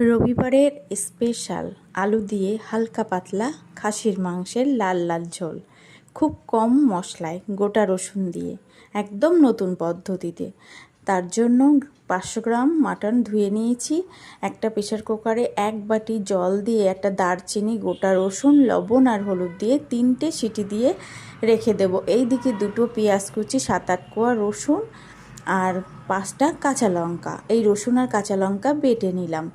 রবিবারের স্পেশাল আলু দিয়ে হালকা পাতলা খাসির মাংসের লাল লাল ঝোল, খুব কম মশলায় গোটা রসুন দিয়ে, একদম নতুন পদ্ধতিতে। তার জন্য 500 গ্রাম মাটন ধুয়ে নিয়েছি। একটা প্রেশার কুকারে 1 বাটি জল দিয়ে একটা দারচিনি, গোটা রসুন, লবণ আর হলুদ দিয়ে 3টে সিটি দিয়ে রেখে দেব। এই দিকে 2টো পেঁয়াজ কুচি, 7-8 কোয়া রসুন আর 5টা কাঁচা লঙ্কা, এই রসুন আর কাঁচা লঙ্কা বেটে নিলাম।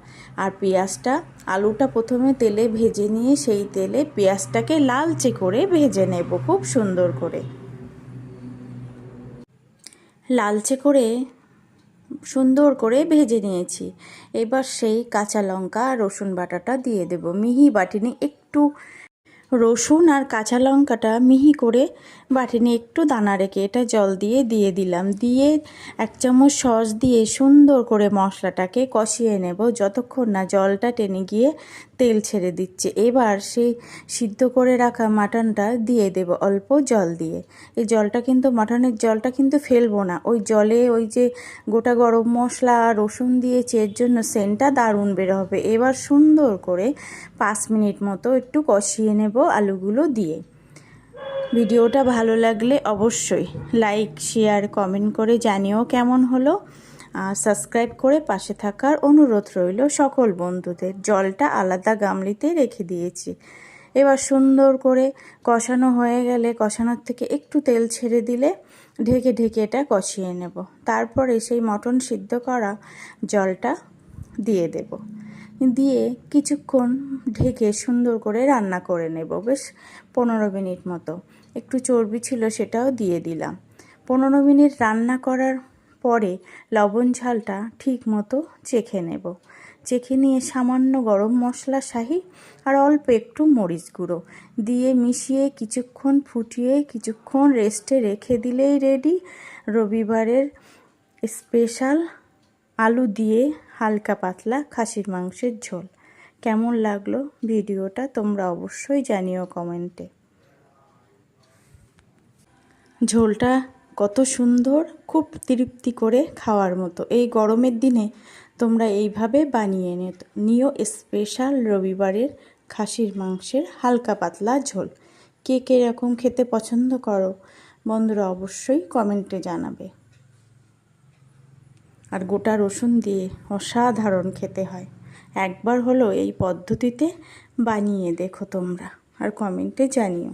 আর পেঁয়াজটা, আলুটা প্রথমে তেলে ভেজে নিয়ে সেই তেলে পেঁয়াজটাকে লালচে করে ভেজে নেব, খুব সুন্দর করে লালচে করে সুন্দর করে ভেজে নিয়েছি। এবার সেই কাঁচা লঙ্কা আর রসুন বাটাটা দিয়ে দেব। মিহি বাটিনি, একটু রসুন আর কাঁচা লঙ্কাটা মিহি করে বাটিনি, একটু দানা রেখে এটা জল দিয়ে দিলাম। দিয়ে 1 চামচ সস দিয়ে সুন্দর করে মশলাটাকে কষিয়ে নেব যতক্ষণ না জলটা টেনে গিয়ে তেল ছেড়ে দিচ্ছে। এবার সেই সিদ্ধ করে রাখা মাটনটা দিয়ে দেব অল্প জল দিয়ে। এই জলটা কিন্তু, মাটনের জলটা কিন্তু ফেলবো না। ওই জলে ওই যে গোটা গরম মশলা আর রসুন দিয়েছি, এর জন্য সেন্টটা দারুণ বের হবে। এবার সুন্দর করে 5 মিনিট মতো একটু কষিয়ে নেব আলুগুলো দিয়ে। ভিডিওটা ভালো লাগলে অবশ্যই লাইক, শেয়ার, কমেন্ট করে জানিও কেমন হলো। আর সাবস্ক্রাইব করে পাশে থাকার অনুরোধ রইল সকল বন্ধুদের। জলটা আলাদা গামলিতে রেখে দিয়েছি। এবার সুন্দর করে কষানো হয়ে গেলে, কষানোর থেকে একটু তেল ছেড়ে দিলে ঢেকে ঢেকে এটা কষিয়ে নেব। তারপরে সেই মটন সিদ্ধ করা জলটা দিয়ে দেব, দিয়ে কিছুক্ষণ ঢেকে সুন্দর করে রান্না করে নেব, বেশ 15 মিনিট মতো। একটু চর্বি ছিল, সেটাও দিয়ে দিলাম। 15 মিনিট রান্না করার পরে লবণ ঝালটা ঠিক মতো চেখে নেব। চেখে নিয়ে সামান্য গরম মশলা শাহি আর অল্প একটু মরিচ গুঁড়ো দিয়ে মিশিয়ে কিছুক্ষণ ফুটিয়ে কিছুক্ষণ রেস্টে রেখে দিলেই রেডি রবিবারের স্পেশাল আলু দিয়ে হালকা পাতলা খাসির মাংসের ঝোল। কেমন লাগলো ভিডিওটা তোমরা অবশ্যই জানিও কমেন্টে। ঝোলটা কত সুন্দর, খুব তৃপ্তি করে খাওয়ার মতো। এই গরমের দিনে তোমরা এইভাবে বানিয়ে নিও স্পেশাল রবিবারের খাসির মাংসের হালকা পাতলা ঝোল। কে কে এরকম খেতে পছন্দ করো বন্ধুরা অবশ্যই কমেন্টে জানাবে। আর গোটা রসুন দিয়ে অসাধারণ খেতে হয়। একবার হলো এই পদ্ধতিতে বানিয়ে দেখো তোমরা, আর কমেন্টে জানিও।